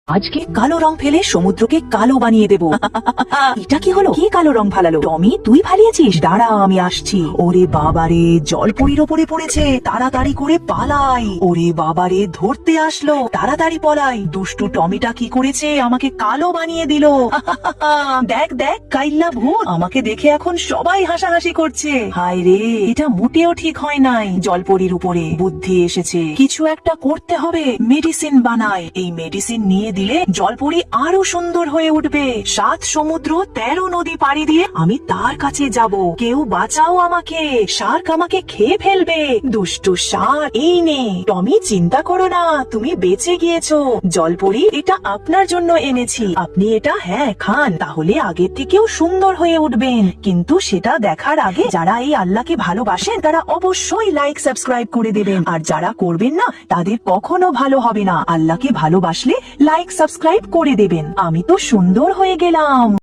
আজকে কালো রং ফেলে সমুদ্রকে কালো বানিয়ে দেব। এটা কি হলো? কি কালো রং ফালালো? টমি, তুই ফালিয়েছিস? দাঁড়া, আমি আসছি। ওরে বাবারে, জলপরীর ওপরে পড়েছে। তাড়াতাড়ি করে পালাই। ওরে বাবারে, ধরতে আসলো। তাড়াতাড়ি পলাই। দুষ্টু টমিটা কি করেছে? আমাকে কালো বানিয়ে দিল। দেখ দেখ, কাইল্লা ভূত। আমাকে দেখে এখন সবাই হাসাহাসি করছে। হায় রে, এটা মোটেও ঠিক হয় নাই। জলপরীর উপরে বুদ্ধি এসেছে, কিছু একটা করতে হবে। মেডিসিন বানায়। এই মেডিসিন নিয়ে দিলে জলপরি আরো সুন্দর হয়ে উঠবে। 7 সমুদ্র 13 নদী পাড়ি দিয়ে আমি তার কাছে যাব। কেউ বাঁচাও আমাকে, শার্ক আমাকে খেয়ে ফেলবে। দুষ্টু শার্ক, এই নে। টমি, চিন্তা করো না, তুমি বেঁচে গিয়েছো। জলপরি, এটা আপনার জন্য এনেছি। আপনি এটা খান, তাহলে আগের থেকেও সুন্দর হয়ে উঠবেন। কিন্তু সেটা দেখার আগে যারা এই আল্লাহকে ভালোবাসেন তারা অবশ্যই লাইক সাবস্ক্রাইব করে দেবেন, আর যারা করবেন না তাদের কখনো ভালো হবে না। আল্লাহকে ভালোবাসলে লাইক সাবস্ক্রাইব করে দেবেন। আমি তো সুন্দর হয়ে গেলাম।